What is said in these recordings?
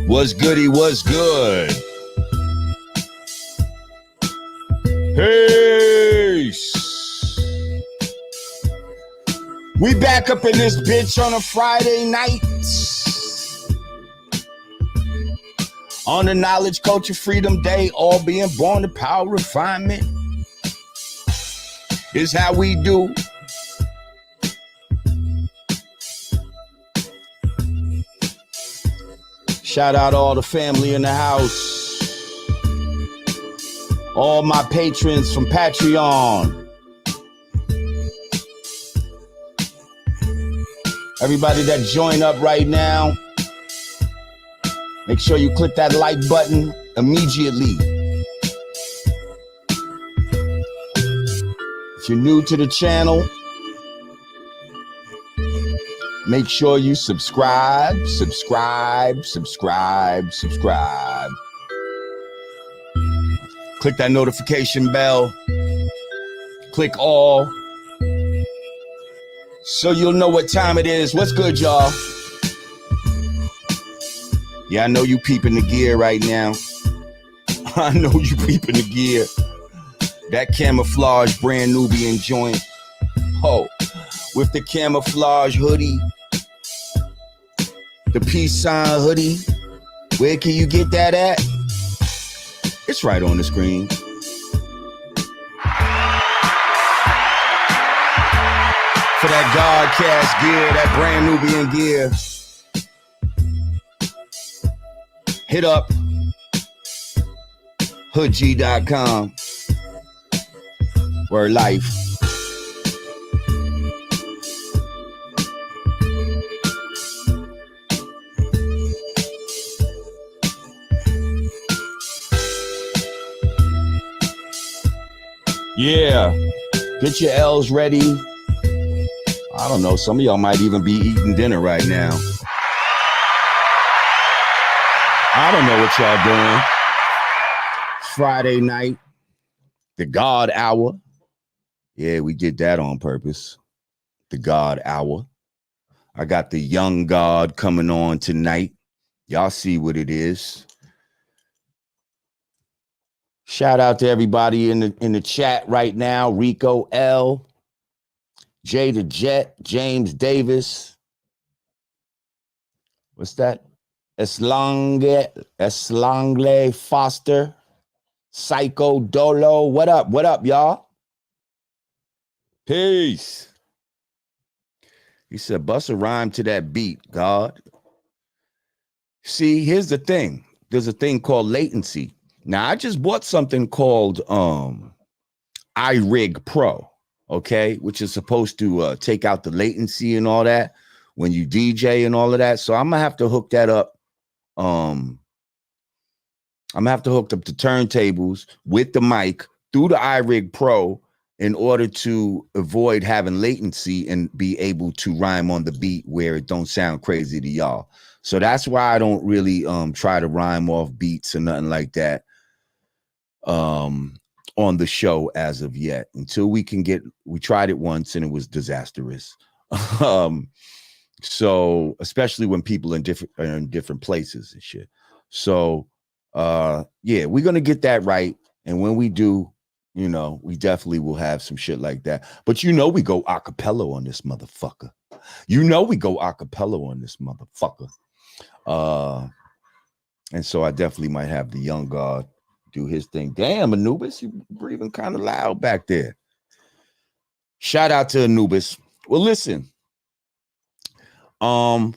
What's goody? What's good? Peace. We back up in this bitch on a Friday night. On the Knowledge Culture Freedom Day, all being born to power refinement. Is how we do. Shout out all the family in the house. All my patrons from Patreon. Everybody that join up right now, make sure you click that like button immediately. If you're new to the channel, make sure you subscribe. Click that notification bell. Click all. So you'll know what time it is. What's good, y'all? Yeah, I know you peeping the gear right now. I know you peeping the gear. That camouflage brand Nubian joint. Oh, with the camouflage hoodie. The peace sign hoodie. Where can you get that at? It's right on the screen. For that Godcast gear, that brand Nubian gear. Hit up hoodg.com. Word life. Yeah. Get your L's ready. I don't know. Some of y'all might even be eating dinner right now. I don't know what y'all doing. It's Friday night. The God Hour. Yeah, we did that on purpose. The God Hour. I got the young God coming on tonight. Y'all see what it is. Shout out to everybody in the chat right now. Rico L, Jay the Jet, James Davis. What's that? Eslangle Foster, Psycho Dolo. What up? What up, y'all? Peace. He said, bust a rhyme to that beat, God. See, here's the thing. There's a thing called latency. Now, I just bought something called iRig Pro, okay, which is supposed to take out the latency and all that when you DJ and all of that. So I'm gonna have to hook that up. I'm gonna have to hook up the turntables with the mic through the iRig Pro in order to avoid having latency and be able to rhyme on the beat where it don't sound crazy to y'all. So that's why I don't really try to rhyme off beats or nothing like that on the show as of yet, until we tried it once and it was disastrous. So especially when people are in different places and shit. So yeah, we're gonna get that right, and when we do, you know, we definitely will have some shit like that. But you know, we go acapella on this motherfucker. And so I definitely might have the young God do his thing. Damn, Anubis, you breathing kind of loud back there. Shout out to Anubis. Well, listen, y'all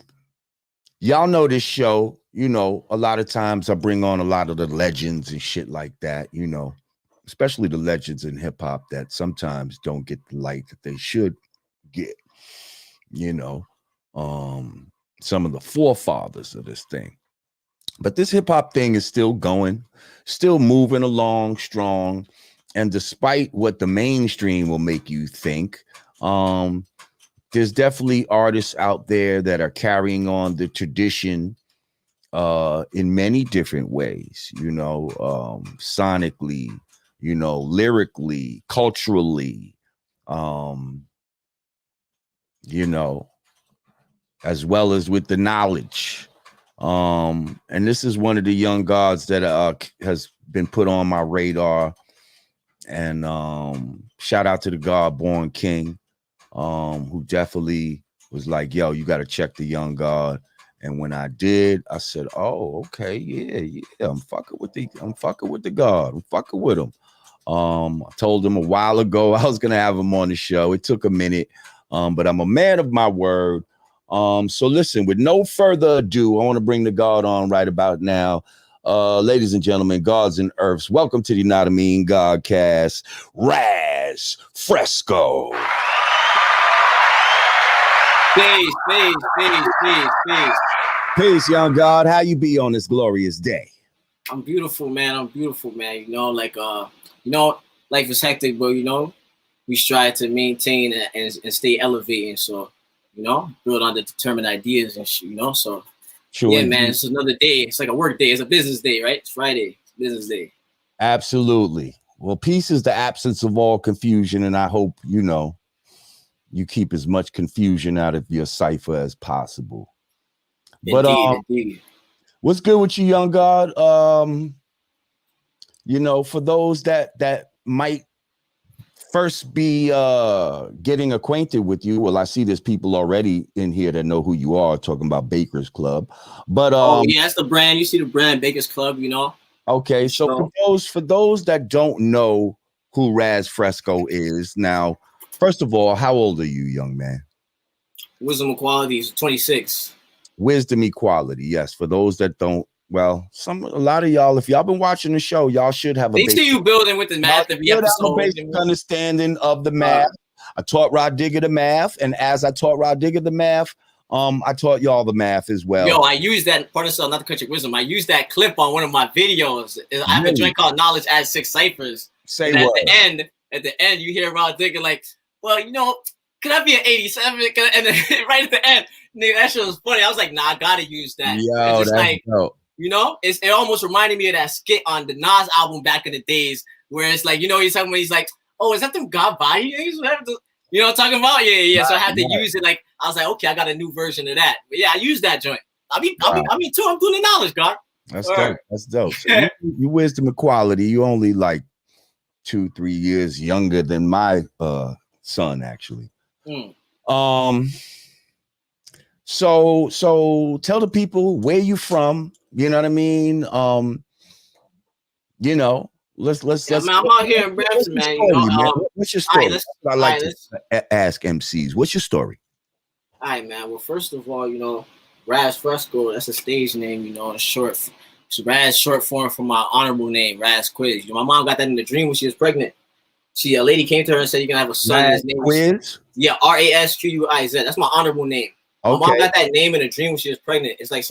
know this show, you know, a lot of times I bring on a lot of the legends and shit like that, you know, especially the legends in hip hop that sometimes don't get the light that they should get, you know, some of the forefathers of this thing. But this hip hop thing is still going, still moving along strong. And despite what the mainstream will make you think, there's definitely artists out there that are carrying on the tradition in many different ways, you know, sonically, you know, lyrically, culturally, you know, as well as with the knowledge. And this is one of the young gods that has been put on my radar. And shout out to the God Born King, who definitely was like, yo, you got to check the young god. And when I did, I said, oh, okay, yeah, I'm fucking with the god. I'm fucking with him. I told him a while ago I was gonna have him on the show. It took a minute, but I'm a man of my word. So listen, with no further ado, I want to bring the god on right about now. Ladies and gentlemen, gods and earths, welcome to the Not a Mean Godcast, Raz Fresco. Peace, young God. How you be on this glorious day? I'm beautiful, man. You know, life is hectic, but we strive to maintain and stay elevating. So, build on the determined ideas and shit, So, sure, yeah, man, it's another day. It's like a work day. It's a business day, right? It's Friday. It's business day. Absolutely. Well, peace is the absence of all confusion, and I hope, you keep as much confusion out of your cipher as possible. Indeed. What's good with you, young God? For those that might first be getting acquainted with you, well, I see there's people already in here that know who you are, talking about Baker's Club. But yeah, that's the brand. You see the brand Baker's Club, Okay, so for those that don't know who Raz Fresco is, now, first of all, how old are you, young man? Wisdom Equality is 26. Wisdom Equality, yes. For those that don't, well, a lot of y'all, if y'all been watching the show, y'all should have they see you building with the math every episode. A basic understanding of the math. I taught Rod Digger the math, and as I taught Rod Digger the math, I taught y'all the math as well. Yo, I used that part of not to cut your wisdom. I used that clip on one of my videos. I have a joint called Knowledge Adds 6 Ciphers. Say and what? At the end, you hear Rod Digger like, well, could I be an 87? And then right at the end, nigga, that shit was funny. I was like, nah, I gotta use that. Yo, that's like, dope. It almost reminded me of that skit on the Nas album back in the days where it's like, he's talking about, he's like, oh, is that them God body things? What I'm talking about? Yeah. Right, so I had to use it. Like, I was like, okay, I got a new version of that. But yeah, I use that joint. I mean, too, I'm doing the knowledge, God. That's dope. Right. That's dope. So you Wisdom Equality, you only like 2-3 years younger than my son, actually. So tell the people where you from. You know what I mean? Let's. I'm out here in Brampton, man. What's your story? I like to ask MCs. What's your story? All right, man. Well, first of all, Raz Fresco. That's a stage name. It's short. It's Raz, short form for my honorable name, Raz Quiz. My mom got that in the dream when she was pregnant. A lady came to her and said, "You're gonna have a son." Raz Quiz. Yeah, Rasquiz. That's my honorable name. Okay. My mom got that name in a dream when she was pregnant. It's like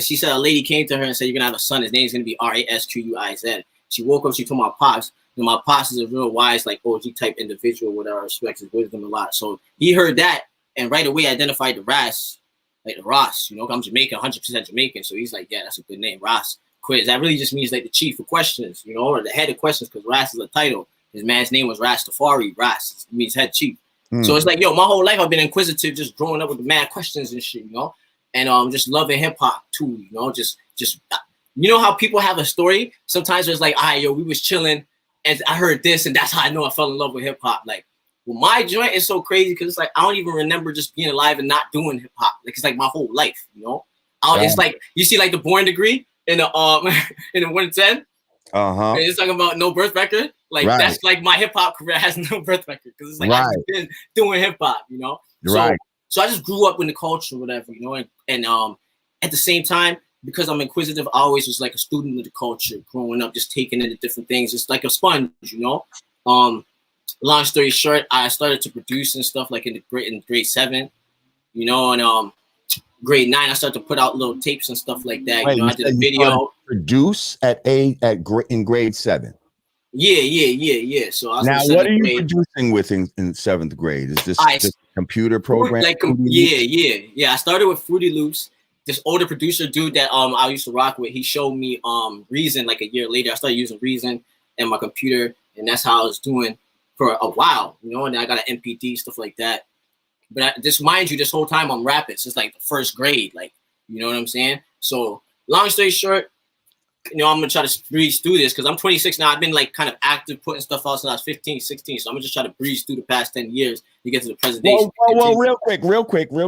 she said a lady came to her and said, "You're gonna have a son. His name's gonna be Rasquiz." She woke up. She told my pops. My pops is a real wise, like OG type individual with our respects his wisdom a lot. So he heard that and right away identified the Raz, like the Ross. I'm Jamaican, 100% Jamaican. So he's like, yeah, that's a good name, Ross Quiz. That really just means like the chief of questions, or the head of questions, because Raz is a title. His man's name was Rastafari. Ras means head chief. So it's like, my whole life I've been inquisitive, just growing up with the mad questions and shit, and just loving hip hop too, just how people have a story. Sometimes it's like, we was chilling and I heard this and that's how I know I fell in love with hip hop. Like, well, my joint is so crazy because it's like I don't even remember just being alive and not doing hip hop. Like, it's like my whole life, It's like you see like the Born Degree in the in the 110. And it's talking about no birth record. Like that's like my hip hop career has no birth record because it's like I've been doing hip hop, So I just grew up in the culture, whatever, and at the same time, because I'm inquisitive, I always was like a student of the culture growing up, just taking into different things, just like a sponge, Long story short, I started to produce and stuff like in grade 7, and grade 9, I started to put out little tapes and stuff like that. I did a video. Produce in grade 7. Yeah. So I was now, what are you producing with in 7th grade? Is this just a computer program? Yeah. I started with Fruity Loops. This older producer dude that I used to rock with, he showed me Reason like a year later. I started using Reason and my computer, and that's how I was doing for a while, and then I got an MPD, stuff like that. But just mind you, this whole time I'm rapping since like the first grade, like, you know what I'm saying? So long story short, you know, I'm gonna try to breeze through this because I'm 26 now. I've been like kind of active, putting stuff out since I was 15, 16. So I'm gonna just try to breeze through the past 10 years to get to the present day. Well, real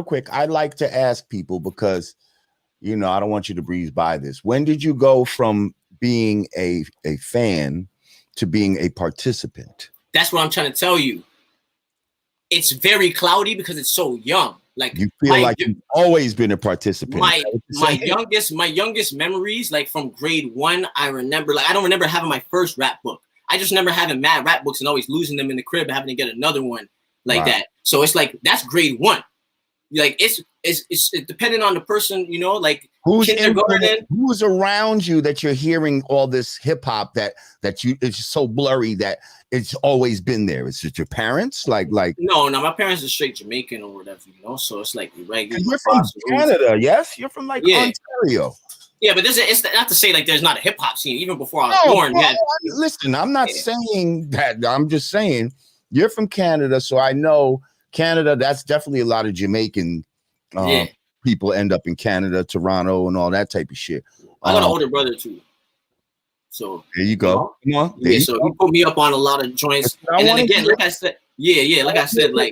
quick. I like to ask people because, you know, I don't want you to breeze by this. When did you go from being a fan to being a participant? That's what I'm trying to tell you. It's very cloudy because it's so young. Like you feel like you've always been a participant. My youngest memories, like from grade 1, I remember, like I don't remember having my first rap book. I just remember having mad rap books and always losing them in the crib and having to get another one like that. So it's like that's grade 1. Like it's depending on the person, you know, like who's around you that you're hearing all this hip hop that you it's so blurry that it's always been there. Is it your parents? Like no, my parents are straight Jamaican or whatever, you know. So it's like regular. You're from Canada, yes? You're from like Ontario. Yeah, but it's not to say like there's not a hip hop scene even before I was born. Bro, listen, I'm not saying that. I'm just saying you're from Canada, so I know Canada. That's definitely a lot of Jamaican people end up in Canada, Toronto, and all that type of shit. I got an older brother too. So there you go. Come on. He put me up on a lot of joints. And then again, like I said, like I said, like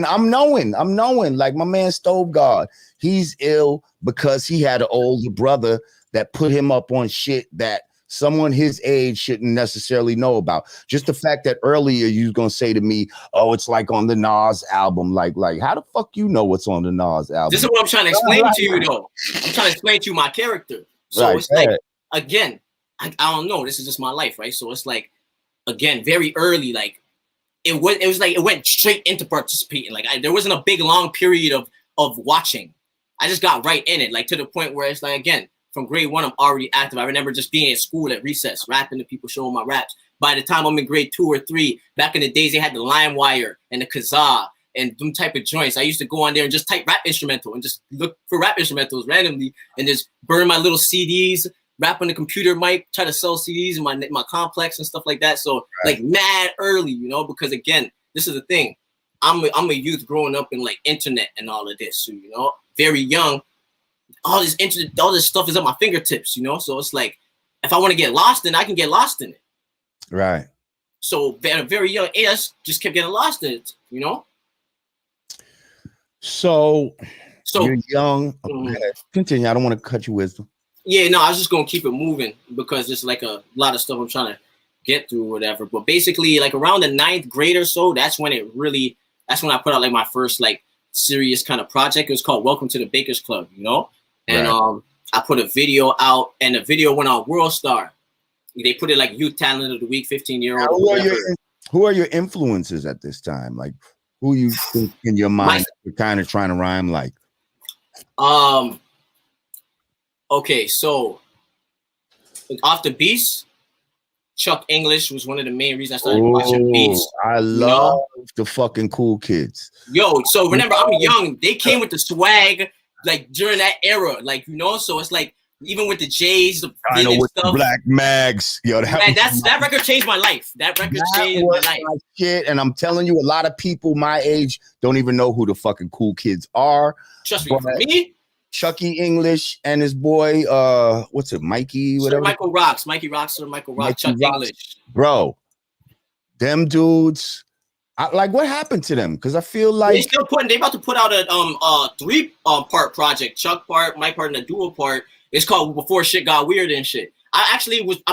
I'm knowing. Like my man Stove God, he's ill because he had an older brother that put him up on shit that someone his age shouldn't necessarily know about. Just the fact that earlier you was gonna say to me, "Oh, it's like on the Nas album." Like how the fuck you know what's on the Nas album? This is what I'm trying to explain to you, though. I'm trying to explain to you my character. So it's like, again, I don't know. This is just my life, right? So it's like, again, very early, like it was like it went straight into participating. Like there wasn't a big long period of watching. I just got right in it, like to the point where it's like, again, from grade 1, I'm already active. I remember just being at school at recess, rapping to people, showing my raps. By the time I'm in grade 2 or 3, back in the days, they had the LimeWire and the Kazaa and them type of joints. I used to go on there and just type rap instrumental and just look for rap instrumentals randomly and just burn my little CDs, rap on the computer mic, try to sell CDs in my complex and stuff like that. So like mad early, you know, because again, this is the thing. I'm a youth growing up in like internet and all of this, so, you know, very young. All this internet, all this stuff is at my fingertips, you know. So it's like, if I want to get lost in it, I can get lost in it. Right. So at a very young age, just kept getting lost in it, you know. So you're young. Continue. I don't want to cut your wisdom. Yeah, no, I was just gonna keep it moving because there's like a lot of stuff I'm trying to get through, or whatever. But basically, like around the 9th grade or so, that's when I put out like my first like serious kind of project. It was called Welcome to the Bakers Club, you know. And I put a video out, and the video went on World Star. They put it like Youth Talent of the Week, 15-year-old. Who are your influences at this time? Like, who you think in your mind you're kind of trying to rhyme like? Okay, so off the beats, Chuck English was one of the main reasons I started watching beats. I love the fucking cool kids. Yo, so remember, I'm young. They came with the swag. Like during that era, like, you know, so it's like even with the J's, the stuff, Black Mags, yo, that record changed my life. That record changed my life. Shit, and I'm telling you, a lot of people my age don't even know who the fucking cool kids are. Trust me, for me, Chucky English and his boy, what's it, Mikey, whatever. Mikey Rocks, Chuck English, bro. Them dudes. Like what happened to them? Because I feel like they about to put out a 3-part project. Chuck part, Mike part, and a duo part. It's called Before Shit Got Weird and shit. I've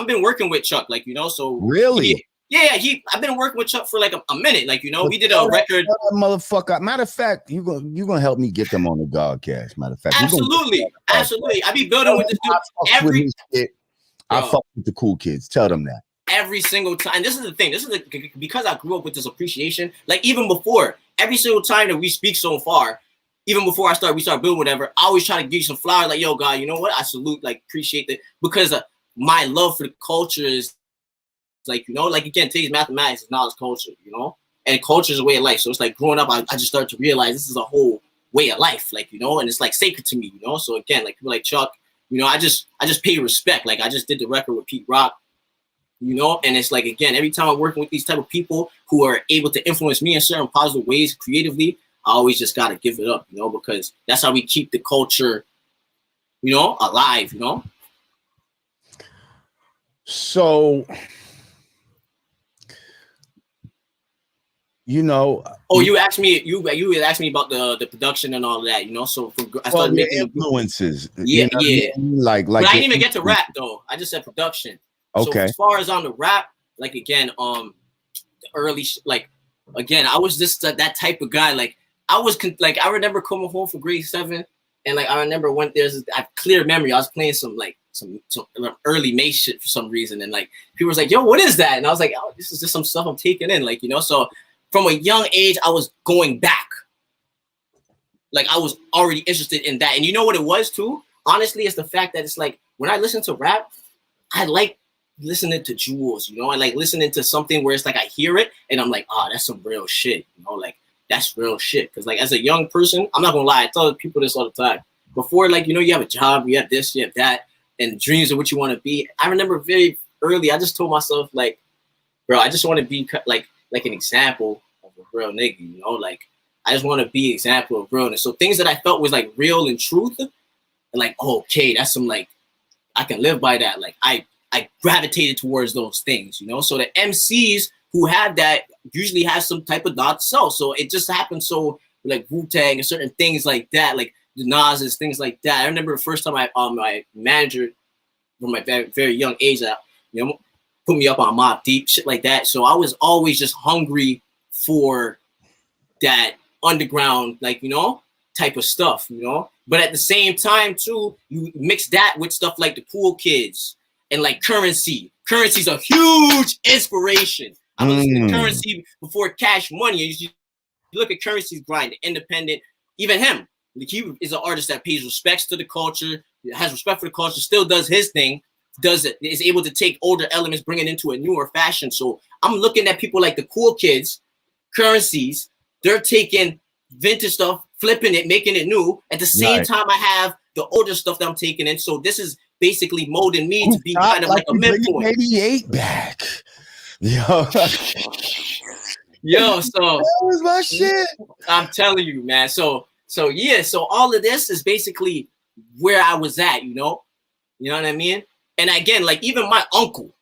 been working with Chuck, like, you know, so really. I've been working with Chuck for like a minute, like, you know. We did a record. Motherfucker. Matter of fact, you gonna help me get them on the Godcast. Matter of fact, absolutely. I be building with this dude I fuck with the cool kids. Tell them that. Every single time. This is the thing. Because I grew up with this appreciation. Like even before, every single time that we speak so far, even before we start building whatever, I always try to give you some flowers. Like, yo, God, you know what? I salute, like, appreciate that, because my love for the culture is like, you know, like again, today's mathematics is knowledge culture, you know, and culture is a way of life. So it's like growing up, I just started to realize this is a whole way of life, like, you know, and it's like sacred to me, you know. So again, like people like Chuck, you know, I just pay respect. Like I just did the record with Pete Rock. You know, and it's like, again, every time I'm working with these type of people who are able to influence me in certain positive ways creatively, I always just gotta give it up, you know, because that's how we keep the culture, you know, alive, you know. So, you know, you asked me, you had asked me about the production and all of that, you know. So I started making influences. Yeah, you know yeah. I mean? Like but I didn't even get to rap though. I just said production. So Okay. as far as on the rap, like again, early like again, I was just that type of guy. Like I was like I remember coming home from grade 7, and like I remember when I have clear memory. I was playing some early May shit for some reason, and like people was like, "Yo, what is that?" And I was like, "Oh, this is just some stuff I'm taking in," like, you know. So from a young age, I was going back. Like I was already interested in that, and you know what it was too. Honestly, it's the fact that it's like when I listen to rap, I like listening to jewels, you know. I like listening to something where it's like I hear it and I'm like, oh, that's some real shit, you know, like that's real shit. Because like as a young person, I'm not gonna lie, I tell people this all the time. Before, like, you know, you have a job, you have this, you have that, and dreams of what you want to be. I remember very early, I just told myself, like, bro, I just want to be like an example of a real nigga, you know, like I just want to be an example of realness. So things that I felt was like real and truth, and like, oh, okay, that's some like I can live by that. Like I gravitated towards those things, you know. So the MCs who have that usually have some type of not self. So it just happened. So like Wu-Tang and certain things like that, like the Nas's, things like that. I remember the first time my manager from my very, very young age, you know, put me up on Mobb Deep, shit like that. So I was always just hungry for that underground, like, you know, type of stuff, you know. But at the same time too, you mix that with stuff like the Cool Kids and like Currency. Currency's a huge inspiration. I was listening to Currency before Cash Money. And you look at Currency's grind, independent, even him. Like he is an artist that pays respects to the culture, has respect for the culture, still does his thing, is able to take older elements, bring it into a newer fashion. So I'm looking at people like the Cool Kids, Currencies, they're taking vintage stuff, flipping it, making it new. At the same time, I have the older stuff that I'm taking in. So this is basically molding me to be kind of like a midpoint. 88 back. Yo. Yo, so that was my shit. I'm telling you, man. So yeah, so all of this is basically where I was at, you know? You know what I mean? And again, like even my uncle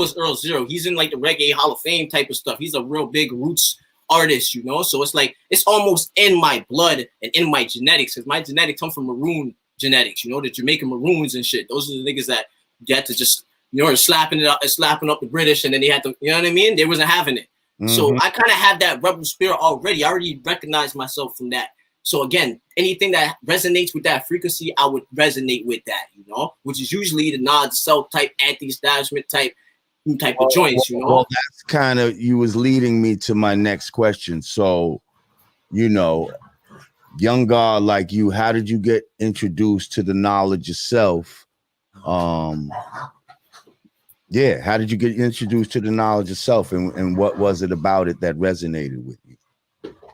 is Earl Zero. He's in like the Reggae Hall of Fame type of stuff. He's a real big roots artist, you know? So it's like, it's almost in my blood and in my genetics, because my genetics come from Maroon genetics, you know, the Jamaican Maroons and shit. Those are the niggas that get to just, you know, slapping up the British, and then they had to, you know what I mean? They wasn't having it. So I kind of have that rebel spirit already. I already recognize myself from that. So again, anything that resonates with that frequency, I would resonate with that, you know, which is usually the non-self type, anti-establishment type of joints, you know. Well, that's kind of, you was leading me to my next question. So, you know, young God like you, how did you get introduced to the knowledge of self? Yeah, how did you get introduced to the knowledge of self, and what was it about it that resonated with you?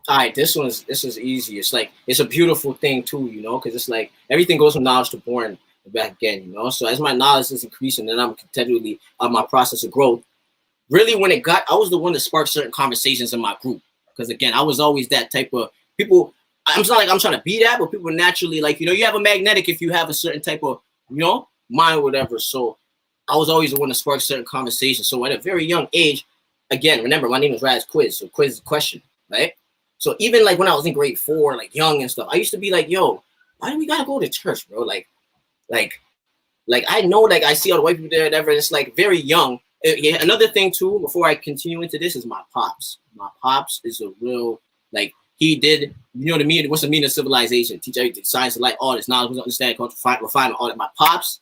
All right, this is easy. It's like, it's a beautiful thing too, you know, because it's like everything goes from knowledge to born back again, you know. So as my knowledge is increasing and I'm continually on my process of growth, really when I was the one that sparked certain conversations in my group. Because again, I was always that type of people. I'm not like I'm trying to be that, but people naturally, like, you know, you have a magnetic if you have a certain type of, you know, mind or whatever. So I was always the one to spark certain conversations. So at a very young age, again, remember my name is Raz Quiz, so quiz is a question, right? So even like when I was in grade 4, like young and stuff, I used to be like, yo, why do we gotta go to church, bro? Like I know, like I see all the white people there, whatever. It's like very young. Yeah, another thing too, before I continue into this, is my pops. My pops is a real, like, he did, you know what I mean? What's the meaning of civilization? Teach everything, science, light, all this knowledge, understand, culture, refinement, all that. My pops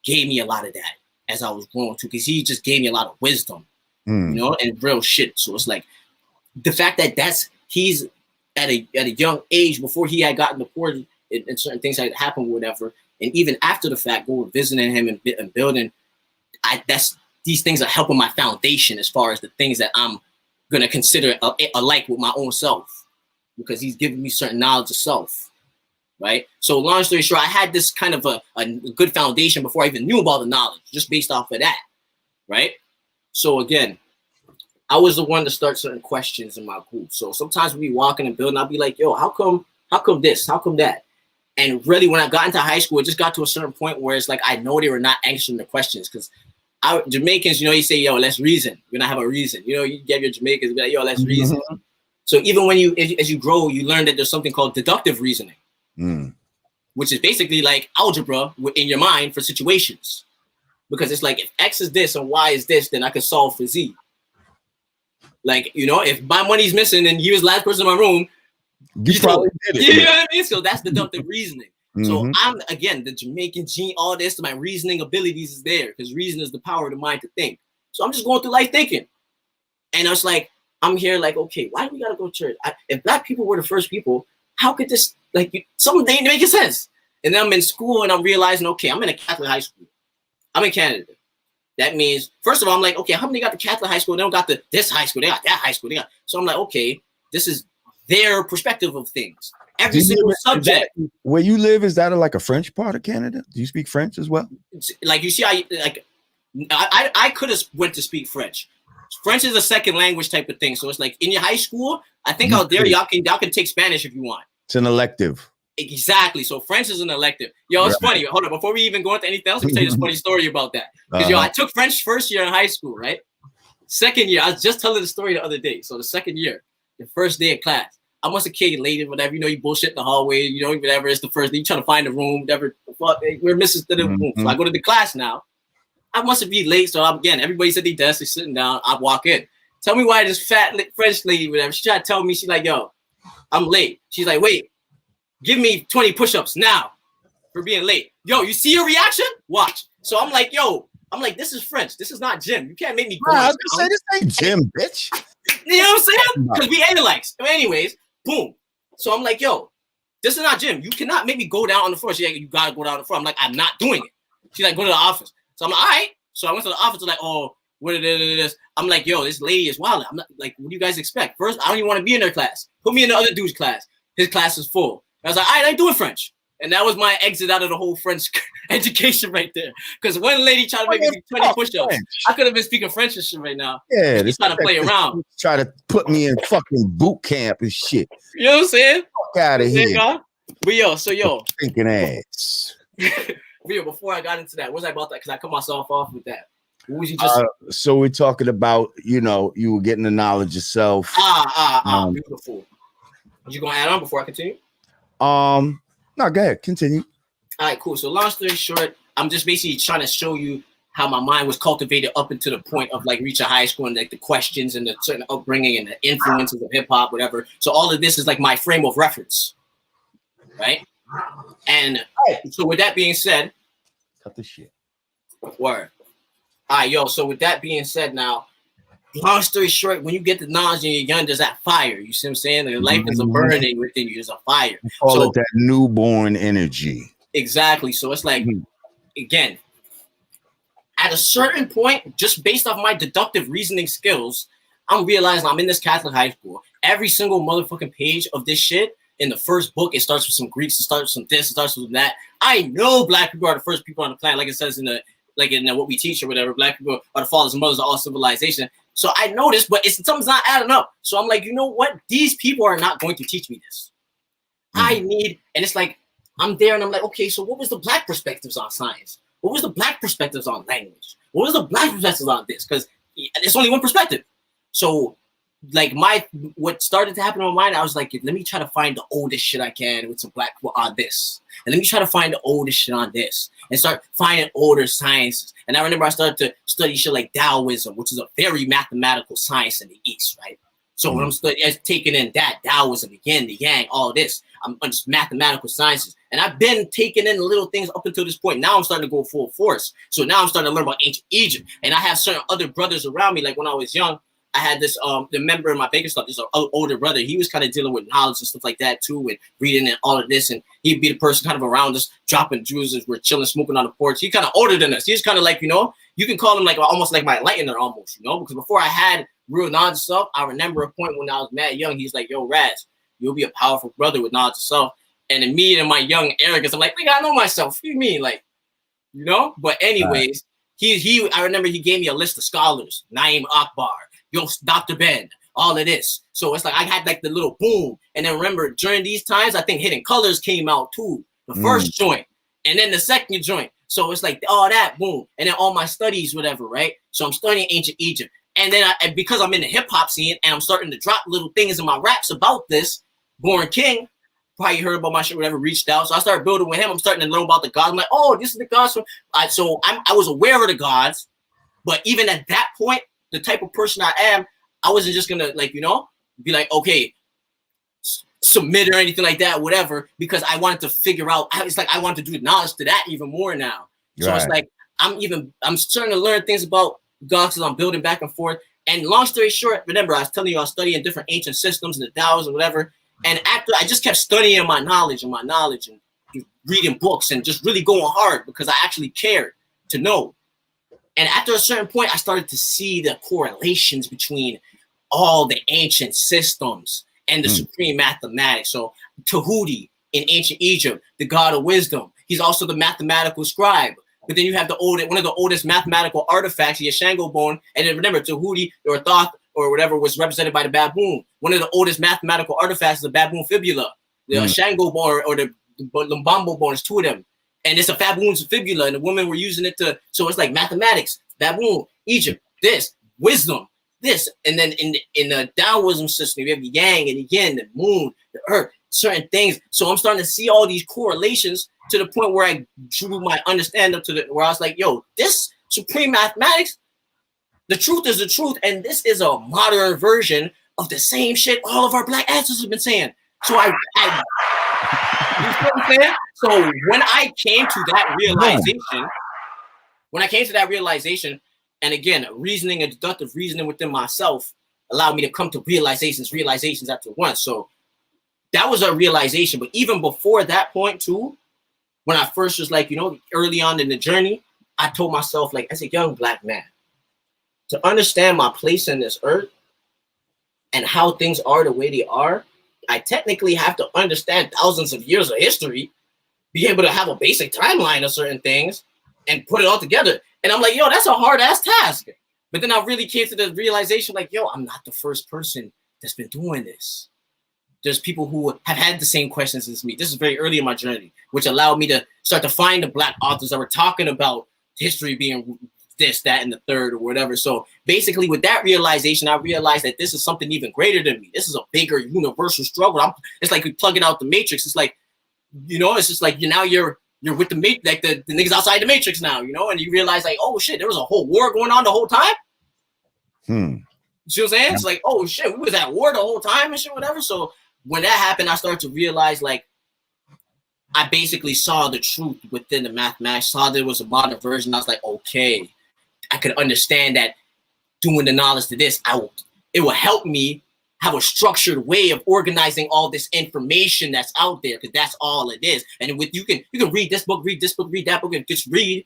gave me a lot of that as I was growing too, because he just gave me a lot of wisdom, you know, and real shit. So it's like the fact that he's at a young age, before he had gotten deported and certain things had happened, whatever, and even after the fact, going visiting him and building, these things are helping my foundation as far as the things that I'm gonna consider alike with my own self, because he's giving me certain knowledge of self, right? So long story short, I had this kind of a good foundation before I even knew about the knowledge, just based off of that, right? So again, I was the one to start certain questions in my group. So sometimes we be walking and building, I'll be like, yo, how come this? How come that? And really, when I got into high school, it just got to a certain point where it's like I know they were not answering the questions because Jamaicans, you know, you say, yo, let's reason. We're gonna have a reason. You know, you get your Jamaicans, be like, yo, let's reason. So even when as you grow, you learn that there's something called deductive reasoning, which is basically like algebra in your mind for situations. Because it's like, if X is this and Y is this, then I can solve for Z. Like, you know, if my money's missing and you was the last person in my room, you probably did it. You know what I mean? So that's deductive reasoning. So I'm, again, the Jamaican gene, all this, my reasoning abilities is there because reason is the power of the mind to think. So I'm just going through life thinking. And I was like, I'm here like, okay, why do we got to go to church? If black people were the first people, how could this, like, something ain't making sense? And then I'm in school and I'm realizing, okay, I'm in a Catholic high school. I'm in Canada. That means, first of all, I'm like, okay, how many got the Catholic high school? They don't got this high school. They got that high school. So I'm like, okay, this is their perspective of things. Every single subject. Where you live, is that like a French part of Canada? Do you speak French as well? Like, you see, I could have went to speak French. French is a second language type of thing. So it's like in your high school, I think out there, y'all can take Spanish if you want. It's an elective. Exactly. So French is an elective. Yo, it's funny. Hold on. Before we even go into anything else, let me tell you this funny story about that. Because, yo, I took French first year in high school, right? Second year, I was just telling the story the other day. So the second year, the first day of class, I must have kid late, whatever. You know, you bullshit in the hallway. You know, whatever. It's the first day. You trying to find a room, whatever. We're missing the room. So I go to the class now. I must have been late. So again, everybody's at their desk. They're sitting down. I walk in. Tell me why this fat French lady, whatever, she tried to tell me, she's like, yo, I'm late. She's like, wait, give me 20 push-ups now for being late. Yo, you see your reaction? Watch. So I'm like, yo, this is French. This is not gym. You can't make me go. I was gonna say, this ain't gym, bitch. You know what I'm saying? Because we analyze. Anyways, boom. So I'm like, yo, this is not gym. You cannot make me go down on the floor. She's like, you gotta go down on the floor. I'm like, I'm not doing it. She's like, go to the office. So I'm like, all right. So I went to the office. Like, oh, what is this? I'm like, yo, this lady is wild. I'm not like, what do you guys expect? First, I don't even want to be in their class. Put me in the other dude's class. His class is full. I was like, all right, I ain't doing French. And that was my exit out of the whole French education right there. Because one lady tried to make me do 20 push-ups. I could have been speaking French and shit right now. Yeah, he's trying to play around. Try to put me in fucking boot camp and shit. You know what I'm saying? Fuck out of here. But yo, thinking ass. Rio, before I got into that, what was I about that? Because I cut myself off with that. What was you so we're talking about, you know, you were getting the knowledge yourself. Beautiful. You gonna add on before I continue? No, go ahead, continue. All right, cool. So long story short, I'm just basically trying to show you how my mind was cultivated up into the point of like reaching high school and like the questions and the certain upbringing and the influences of hip hop, whatever. So all of this is like my frame of reference, right? And so with that being said, cut the shit. Word. All right, yo. So with that being said, now, long story short, when you get the knowledge and you're young, there's that fire. You see what I'm saying? Like, life is a burning within you. There's a fire. Call it that newborn energy. Exactly. So it's like, again, at a certain point, just based off my deductive reasoning skills, I'm realizing I'm in this Catholic high school. Every single motherfucking page of this shit in the first book, it starts with some Greeks, it starts with some this, it starts with that. I know black people are the first people on the planet, like it says in what we teach or whatever. Black people are the fathers and mothers of all civilization. So I know this, but something's not adding up. So I'm like, you know what? These people are not going to teach me this. And it's like, I'm there and I'm like, okay, so what was the black perspectives on science? What was the black perspectives on language? What was the black perspectives on this? Because it's only one perspective. So like what started to happen in my mind, I was like, let me try to find the oldest shit I can with some black people on this. And let me try to find the oldest shit on this and start finding older sciences. And I remember I started to study shit like Taoism, which is a very mathematical science in the East, right? So when I'm taking in that Taoism, the yin, the yang, all this, I'm just mathematical sciences. And I've been taking in little things up until this point. Now I'm starting to go full force. So now I'm starting to learn about ancient Egypt. And I have certain other brothers around me. Like when I was young, I had this, the member in my Baker stuff, this older brother. He was kind of dealing with knowledge and stuff like that too, and reading and all of this. And he'd be the person kind of around us, dropping jewels as we're chilling, smoking on the porch. He's kind of older than us. He's kind of like, you know, you can call him like almost like my enlightener almost, you know, because before I had real knowledge of self, I remember a point when I was mad young, he's like, yo, Raz, you'll be a powerful brother with knowledge of self. And in me and my young arrogance, I'm like, I know myself. What do you mean? Like, you know? But anyways, I remember he gave me a list of scholars, Naim Akbar, yo, Dr. Ben, all of this. So it's like I had like the little boom. And then remember, during these times, I think Hidden Colors came out too. The first joint, and then the second joint. So it's like all that, boom. And then all my studies, whatever, right? So I'm studying ancient Egypt. And then because I'm in the hip hop scene and I'm starting to drop little things in my raps about this, Born King, probably heard about my shit, whatever, reached out. So I started building with him. I'm starting to learn about the gods. I'm like, oh, this is the gods. So I was aware of the gods. But even at that point, the type of person I am, I wasn't just going to, like, you know, be like, okay, submit or anything like that, whatever, because I wanted to figure out. It's like I wanted to do knowledge to that even more now. So it's like I'm starting to learn things about gods as I'm building back and forth. And long story short, remember, I was telling you I was studying different ancient systems and the Taoism and whatever. And after I just kept studying my knowledge and reading books and just really going hard because I actually cared to know. And after a certain point, I started to see the correlations between all the ancient systems and the supreme mathematics. So Tahuti in ancient Egypt, the god of wisdom. He's also the mathematical scribe. But then you have one of the oldest mathematical artifacts, the Shango bone. And then remember, Tahuti or Thoth or whatever was represented by the baboon. One of the oldest mathematical artifacts is the baboon fibula. The Shango bone or the Lumbambo bone, is two of them. And it's a baboon's fibula, and the women were using it to, so it's like mathematics, baboon, Egypt, this, wisdom, this. And then in the Taoism system, you have the yang and the yin, the moon, the earth, certain things. So I'm starting to see all these correlations to the point where I drew my understanding up to where I was like, yo, this supreme mathematics, the truth is the truth. And this is a modern version of the same shit all of our black ancestors have been saying. So you know what I'm saying? So when I came to that realization, and again, reasoning and deductive reasoning within myself allowed me to come to realizations after once. So that was a realization. But even before that point too, when I first was like, you know, early on in the journey, I told myself, like, as a young black man, to understand my place in this earth and how things are the way they are, I technically have to understand thousands of years of history, be able to have a basic timeline of certain things and put it all together. And I'm like, yo, that's a hard ass task. But then I really came to the realization, like, yo, I'm not the first person that's been doing this. There's people who have had the same questions as me. This is very early in my journey, which allowed me to start to find the black authors that were talking about history being this, that, and the third or whatever. So basically with that realization, I realized that this is something even greater than me. This is a bigger universal struggle. It's like we plug it out the matrix. It's like, you know, it's just like you're with the matrix, like the niggas outside the matrix now, you know, and you realize like, oh shit, there was a whole war going on the whole time. You see what I'm saying? It's like, oh shit, we was at war the whole time and shit, whatever. So when that happened, I started to realize, like, I basically saw the truth within the mathematics, saw there was a modern version. I was like, okay, I could understand that doing the knowledge to this, it will help me have a structured way of organizing all this information that's out there, because that's all it is. And with you can read this book, read that book, and just read,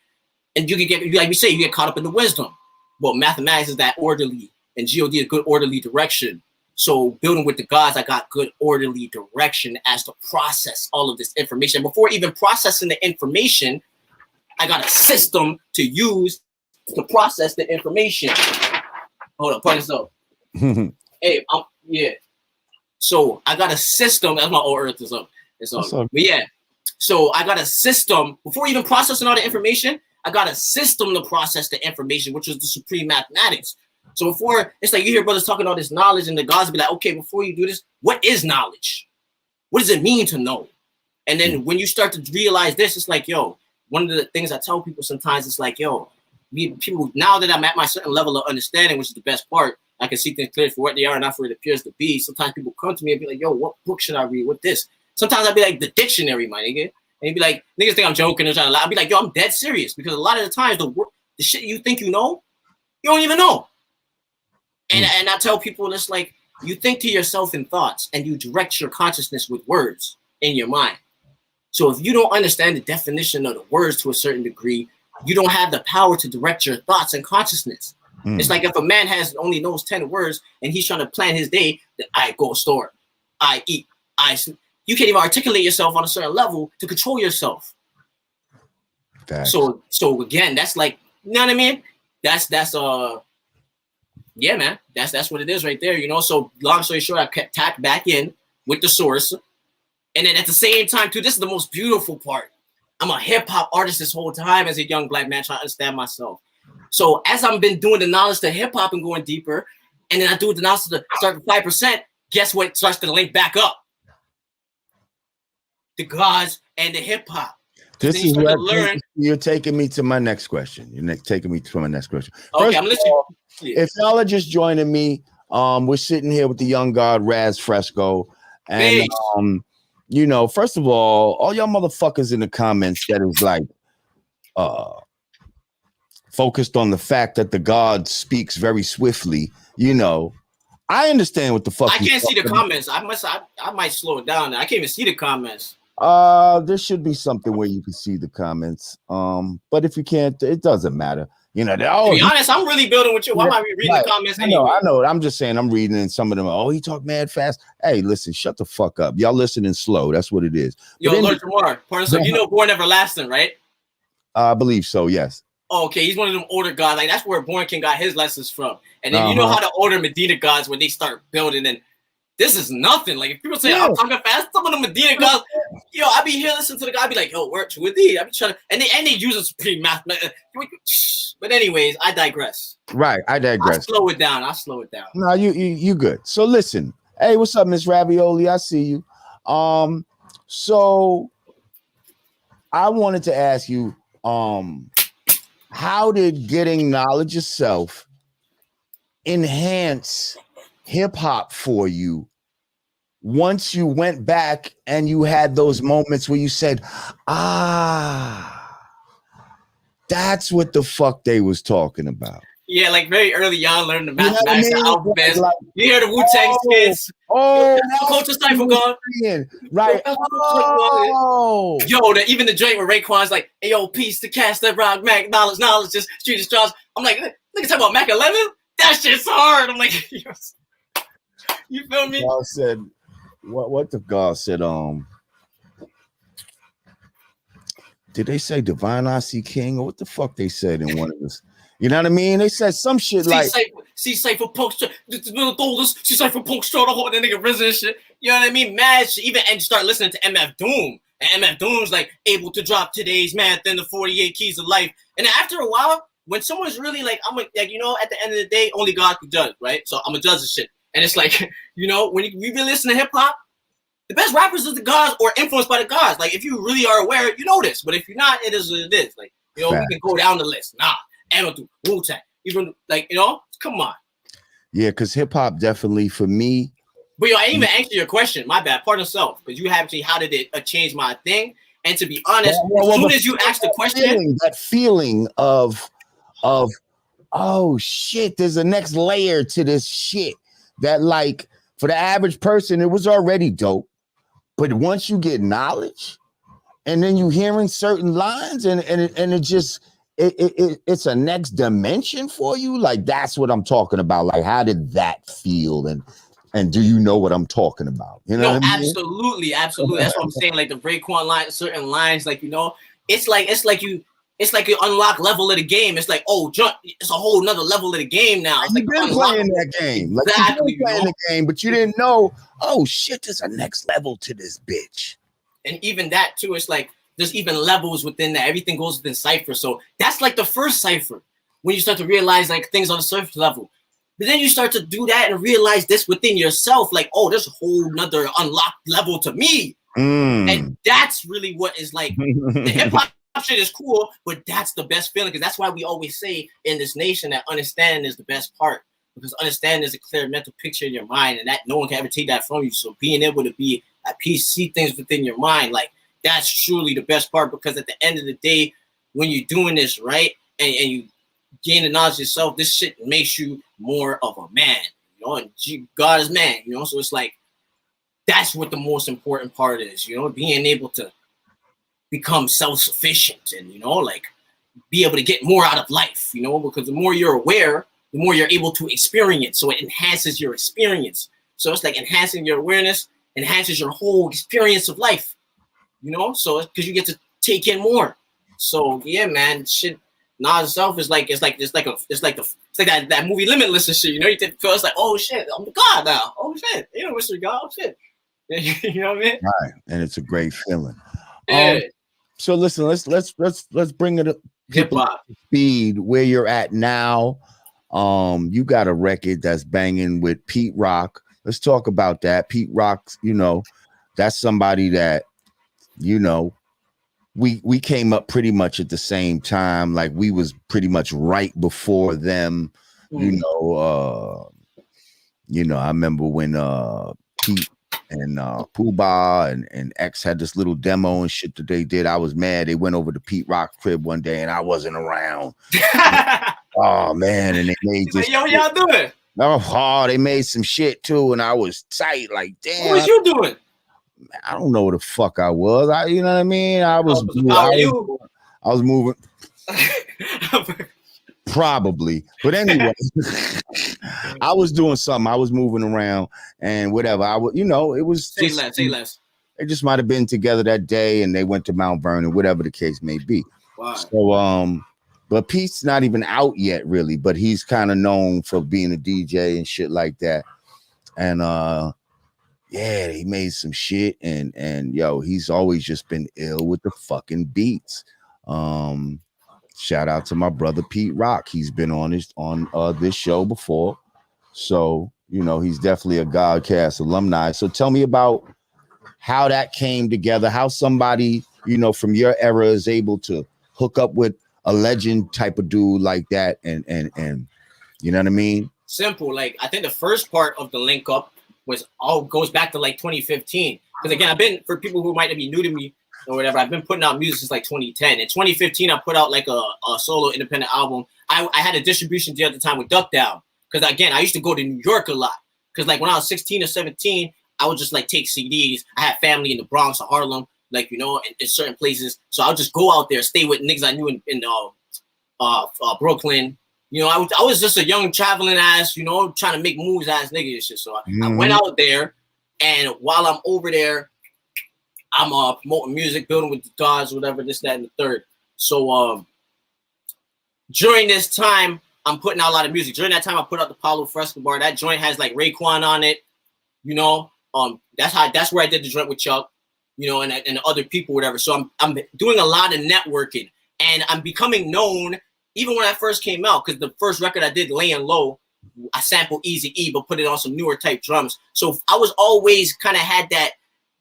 and you can get, like we say, you get caught up in the wisdom. Well, mathematics is that orderly, and God is good orderly direction. So building with the gods, I got good orderly direction as to process all of this information. Before even processing the information, I got a system to use to process the information. Hold on, pardon yourself. Hey, yeah. So I got a system. That's my old earth is up. It's up. But yeah. So I got a system before even processing all the information. I got a system to process the information, which is the supreme mathematics. So before, it's like you hear brothers talking all this knowledge, and the gods be like, okay, before you do this, what is knowledge? What does it mean to know? And then when you start to realize this, it's like, yo, one of the things I tell people sometimes, it's like, yo, people, now that I'm at my certain level of understanding, which is the best part, I can see things clearly for what they are and not for what it appears to be. Sometimes people come to me and be like, yo, what book should I read? What this? Sometimes I'll be like, the dictionary, my nigga. And he'd be like, niggas think I'm joking or trying to lie. I'll be like, yo, I'm dead serious, because a lot of the times the shit you think you know, you don't even know. And I tell people, it's like, you think to yourself in thoughts and you direct your consciousness with words in your mind. So if you don't understand the definition of the words to a certain degree, you don't have the power to direct your thoughts and consciousness. It's like if a man only knows 10 words and he's trying to plan his day, I go store, I eat, I sleep. You can't even articulate yourself on a certain level to control yourself. So again, that's like, you know what I mean? That's Yeah, man, that's what it is right there. You know, so long story short, I kept tapped back in with the source, and then at the same time, too, this is the most beautiful part. I'm a hip hop artist this whole time as a young black man trying to understand myself. So as I've been doing the knowledge to hip hop and going deeper, and then I do the knowledge to start with 5%, guess what starts to link back up? The gods and the hip hop. This is what you're taking me to my next question. You're taking me to my next question. Okay, I'm listening. If y'all are just joining me, we're sitting here with the young god Raz Fresco, and you know, first of all y'all motherfuckers in the comments that is like focused on the fact that the god speaks very swiftly. You know, I understand what the fuck. I can't see the comments. I might slow it down. I can't even see the comments. There should be something where you can see the comments. But if you can't, it doesn't matter. You know, to be honest, I'm really building with you. Why am I reading the comments anyway? I know. I'm just saying I'm reading, and some of them, oh, he talk mad fast. Hey, listen, shut the fuck up. Y'all listening slow. That's what it is. Yo, Lord Jamar, so you know Born Everlasting, right? I believe so, yes. Oh, okay, he's one of them older gods. Like, that's where Born King got his lessons from. And then you know how the older Medina gods, when they start building, and this is nothing. Like, if people say I'm talking fast, some of the Medina gods, yo, I be here listening to the guy, I be like, yo, word to a D. I be trying to, and they use it pretty math. But anyways, I digress. Right, I digress. I'll slow it down. No, you good. So listen, hey, what's up, Miss Ravioli? I see you. So I wanted to ask you, how did getting knowledge yourself enhance hip hop for you once you went back and you had those moments where you said, that's what the fuck they was talking about? Yeah, like very early on, learning the mathematics, the alphabet. Like, you hear the Wu-Tang skits. Culture Cypher gone. Right. Yo, even the joint where Raekwon's like, hey, yo, peace to cast that rock, Mac, knowledge, just street is straws. I'm like, nigga talk about Mac 11? That shit's hard. I'm like, you feel me? God said, what the God said, did they say Divine I.C. King, or what the fuck they said in one of this? You know what I mean? They said some shit like Cypher Punk Cypher Punk Straw, the whole that nigga risen and shit. You know what I mean? Mad shit. Even and start listening to MF Doom. And MF Doom's like able to drop today's math and the 48 keys of life. And after a while, when someone's really like, I'm like, you know, at the end of the day, only God can judge, right? So I'm a judge of shit. And it's like, you know, when you really listen to hip hop, the best rappers is the gods or influenced by the gods. Like, if you really are aware, you know this. But if you're not, it is what it is. Like, you know, we can go down the list. Nah, Amadou, Wu-Tang, even like, you know, come on. Yeah, because hip hop definitely for me. But yo, I didn't even answer your question. My bad. Pardon self. Because you have to, how did it change my thing? And to be honest, as soon as you ask the question, that feeling of oh shit, there's a next layer to this shit that, like, for the average person, it was already dope. But once you get knowledge, and then you hearing certain lines, and it just it's a next dimension for you. Like, that's what I'm talking about. Like, how did that feel? And do you know what I'm talking about? You know, what I mean? Absolutely. That's what I'm saying. Like the Raekwon line, certain lines, like, you know, it's like you unlock level of the game. It's like, oh, it's a whole nother level of the game now. It's you've been playing that game. Like, exactly, you've been playing the game, but you didn't know, oh shit, there's a next level to this bitch. And even that too, it's like there's even levels within that. Everything goes within cipher. So that's like the first cipher when you start to realize like things on the surface level. But then you start to do that and realize this within yourself, like, oh, there's a whole nother unlocked level to me. And that's really what is like the hip hop shit is cool, but that's the best feeling, because that's why we always say in this nation that understanding is the best part, because understanding is a clear mental picture in your mind, and that no one can ever take that from you. So being able to be at peace, see things within your mind, like, that's truly the best part, because at the end of the day, when you're doing this right and you gain the knowledge of yourself, this shit makes you more of a man, you know, and God is man, you know. So it's like, that's what the most important part is, you know, being able to become self-sufficient and, you know, like, be able to get more out of life, you know, because the more you're aware, the more you're able to experience. So it enhances your experience. So it's like enhancing your awareness, enhances your whole experience of life, you know, so because you get to take in more. So yeah, man, shit, Nas itself is like it's like that movie Limitless and shit. You know, you feel it's like, oh shit, I'm the god now. Oh shit, you know, Mr. God, oh shit. You know what I mean? Right, and it's a great feeling. Yeah. So listen, let's bring it up. People up to speed where you're at now. You got a record that's banging with Pete Rock. Let's talk about that. Pete Rock, you know, that's somebody that, you know, we came up pretty much at the same time. Like we was pretty much right before them. You know, I remember when Pete and Pooh Bah and X had this little demo and shit that they did. I was mad. They went over to Pete Rock's crib one day and I wasn't around. Oh man, and they made this. Like, yo, what y'all doing? Oh, they made some shit too, and I was tight. Like, damn. What was you doing? I don't know what the fuck I was. You know what I mean? I was moving. Probably, but anyway, I was doing something. I was moving around and whatever. I would, you know, it was say less. They just might have been together that day, and they went to Mount Vernon, whatever the case may be. Wow. So, but Pete's not even out yet, really. But he's kind of known for being a DJ and shit like that. And yeah, he made some shit, and yo, he's always just been ill with the fucking beats. Shout out to my brother Pete Rock. He's been on this show before, so you know he's definitely a Godcast alumni. So tell me about how that came together. How somebody, you know, from your era is able to hook up with a legend type of dude like that, and you know what I mean? Simple. Like I think the first part of the link up goes back to like 2015. Because again, I've been, for people who might be new to me or whatever, I've been putting out music since like 2010. In 2015, I put out like a solo independent album. I had a distribution deal at the time with Duck Down. Because again, I used to go to New York a lot. Because like when I was 16 or 17, I would just like take CDs. I had family in the Bronx or Harlem, like, you know, in certain places. So I would just go out there, stay with niggas I knew in Brooklyn. You know, I was just a young traveling ass, you know, trying to make moves ass nigga and shit. So I went out there, and while I'm over there, I'm promoting music, building with the gods, whatever, this, that, and the third. So during this time, I'm putting out a lot of music. During that time, I put out the Raz Fresco bar. That joint has like Raekwon on it, you know. That's where I did the joint with Chuck, you know, and other people, whatever. So I'm doing a lot of networking, and I'm becoming known. Even when I first came out, because the first record I did, Laying Low, I sampled Eazy-E, but put it on some newer type drums. So I was always kind of had that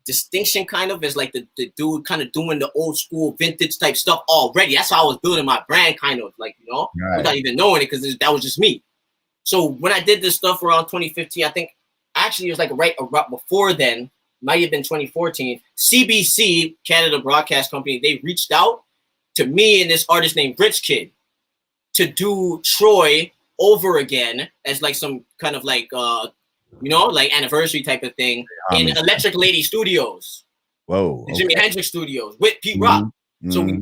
distinction kind of as like the dude kind of doing the old school vintage type stuff already. That's how I was building my brand kind of, like, you know, without even knowing it, because that was just me. So when I did this stuff around 2015, I think actually it was like right before then, might have been 2014, CBC, Canada Broadcast Company, they reached out to me and this artist named Rich Kid to do Troy over again as like some kind of like you know, like anniversary type of thing in Electric Lady Studios. Whoa. The Jimi Hendrix Studios with Pete Rock. So we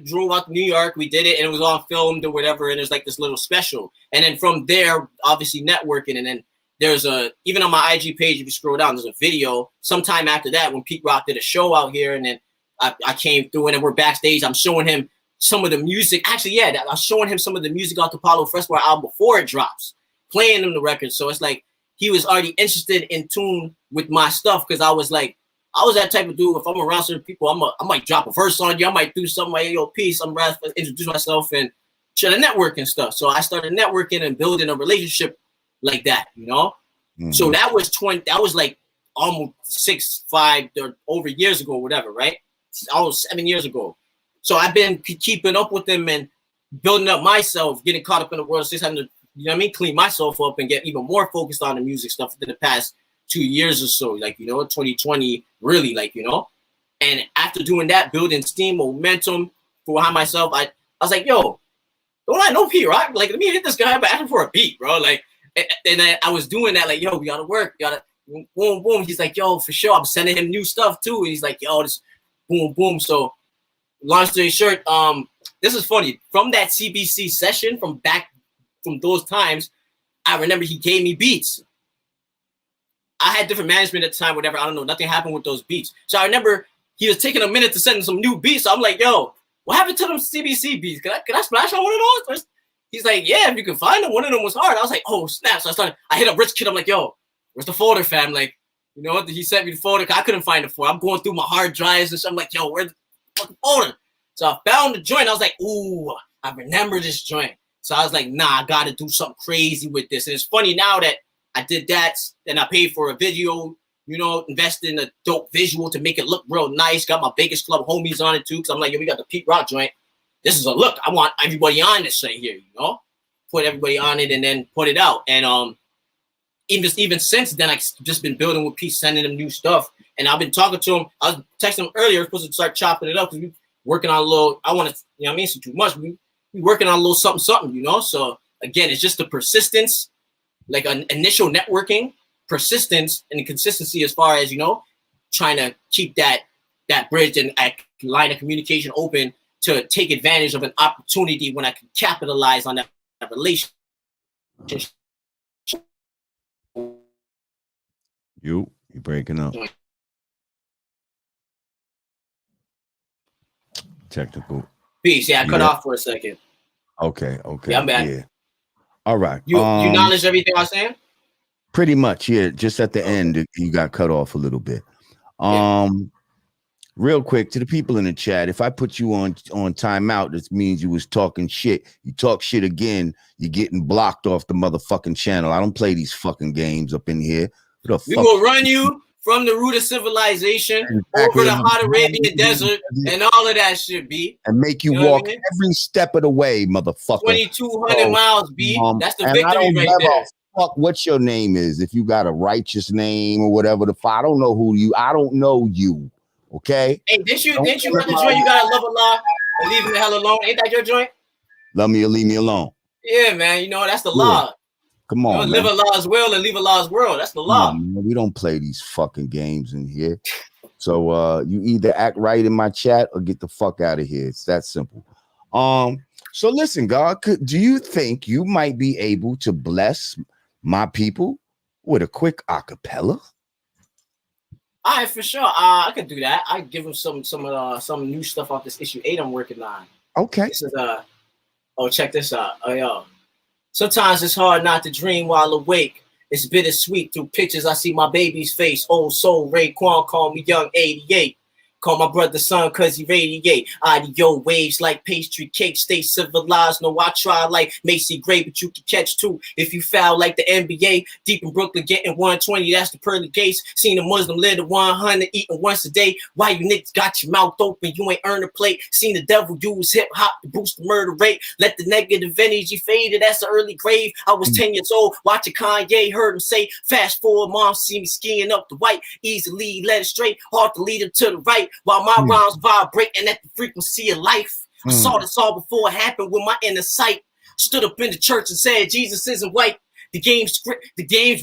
drove out to New York, we did it, and it was all filmed or whatever, and there's like this little special. And then from there, obviously networking, and then there's even on my IG page, if you scroll down, there's a video sometime after that when Pete Rock did a show out here, and then I came through, and then we're backstage, I'm showing him some of the music. Actually, yeah, I was showing him some of the music off the Raz Fresco album before it drops, playing him the record. So it's like he was already interested in tune with my stuff, because I was that type of dude. If I'm around certain people, I might drop a verse on you. I might do something like, yo, peace, I'm Raz, introduce myself and try to network and stuff. So I started networking and building a relationship like that, you know? So that was like almost 5 or over years ago, whatever, right? Almost 7 years ago. So I've been keeping up with them and building up myself, getting caught up in the world, just having to, you know what I mean, clean myself up and get even more focused on the music stuff in the past 2 years or so, like, you know, 2020, really, like, you know. And after doing that, building steam, momentum behind myself, I was like, yo, don't I know Pete Rock? Like, let me hit this guy up asking for a beat, bro. Like, and I was doing that, like, yo, we gotta work, boom, boom. He's like, yo, for sure. I'm sending him new stuff too. And he's like, yo, this boom, boom. So long story short, this is funny. From that CBC session, from those times, I remember he gave me beats. I had different management at the time, whatever. I don't know. Nothing happened with those beats. So I remember he was taking a minute to send some new beats. So I'm like, yo, what happened to them CBC beats? Can I splash on one of those? He's like, yeah, if you can find them. One of them was hard. I was like, oh, snap. So I hit up Rich Kid. I'm like, yo, where's the folder, fam? Like, you know what? He sent me the folder. I couldn't find the folder. I'm going through my hard drives and stuff. I'm like, yo, where's the fucking folder? So I found the joint. I was like, ooh, I remember this joint. So I was like, nah, I got to do something crazy with this. And it's funny now that I did that and I paid for a video, you know, invested in a dope visual to make it look real nice. Got my Vegas Club homies on it too. Cause I'm like, yo, we got the Pete Rock joint. This is a look. I want everybody on this right here, you know? Put everybody on it and then put it out. And even since then, I've just been building with Pete, sending him new stuff. And I've been talking to him. I was texting him earlier, supposed to start chopping it up because we working on a little, I want to, you know what I mean? So too much. We working on a little something, you know? So again, it's just the persistence, like an initial networking, persistence and consistency as far as, you know, trying to keep that bridge and line of communication open to take advantage of an opportunity when I can capitalize on that relationship. You're breaking up. Technical. Peace. Yeah, I cut off for a second. Okay. Yeah, I'm back. Yeah. All right. You acknowledge everything I was saying? Pretty much, yeah. Just at the end, you got cut off a little bit. Real quick to the people in the chat, if I put you on timeout, this means you was talking shit. You talk shit again, you're getting blocked off the motherfucking channel. I don't play these fucking games up in here. We gonna run you from the root of civilization over the hot Arabian desert and all of that shit, B. And make you walk every step of the way, motherfucker. 2,200 miles, B. That's the victory right there. Fuck what your name is. If you got a righteous name or whatever I don't know who you. I don't know you. Okay. Hey, didn't you got the joint? You gotta love Allah and leave him the hell alone. Ain't that your joint? Love me or leave me alone. Yeah, man. You know that's the law. Come on, you know, live Allah's will and leave Allah's world. That's the law. We don't play these fucking games in here. So you either act right in my chat or get the fuck out of here. It's that simple. So listen, God, do you think you might be able to bless my people with a quick acapella? All right, for sure. I could do that. I give him some new stuff off this issue 8 I'm working on. Okay. This is check this out. Yo. Sometimes it's hard not to dream while awake. It's bittersweet through pictures. I see my baby's face. Old soul Raekwon call me young 88. Call my brother son cause he radiate. Audio waves like pastry cake. Stay civilized. No, I try like Macy Gray, but you can catch too. If you foul like the NBA, deep in Brooklyn getting 120, that's the pearly gates. Seen a Muslim live to 100, eating once a day. Why you niggas got your mouth open? You ain't earn a plate. Seen the devil use hip hop to boost the murder rate. Let the negative energy fade. That's the early grave. I was 10 years old watching Kanye. Heard him say, fast forward, mom see me skiing up the white. Easily led it straight. Hard to lead him to the right. While my rhymes vibrating at the frequency of life. I saw this all before it happened with my inner sight. Stood up in the church and said, Jesus isn't white. The game's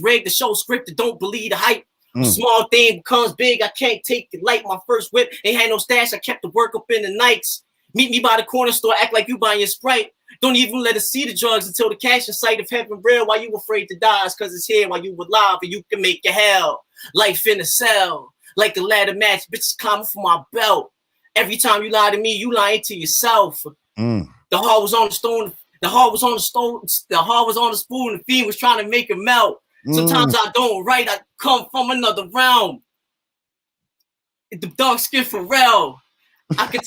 rigged, the show scripted, don't believe the hype. Small thing becomes big, I can't take it light. My first whip, ain't had no stash, I kept the work up in the nights. Meet me by the corner store, act like you buying your Sprite. Don't even let us see the drugs until the cash in sight of heaven real. Why you afraid to die? It's cause it's here while you alive and you can make your hell. Life in a cell. Like a ladder match, bitches climbing for my belt. Every time you lie to me, you lying to yourself. The heart was on the stone. The heart was on the stone. The heart was on the spoon. The fiend was trying to make it melt. Sometimes I don't write. I come from another realm. The dark skin Pharrell. I could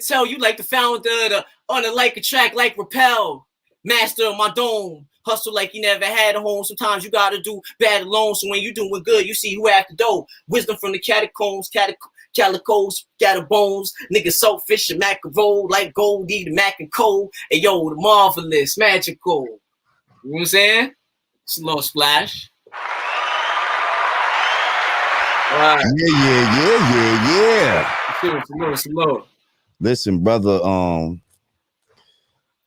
tell you like the founder on the like a track like Rappel. Master of my dome. Hustle like you never had a home. Sometimes you gotta do bad alone. So when you doing good, you see who at the door. Wisdom from the catacombs, calicos, bones. Niggas selfish and mackerel like Goldie, the Mac and Cole. And yo, the marvelous, magical. You know what I'm saying? It's a little splash. All right. Yeah. It's a little. Listen, brother,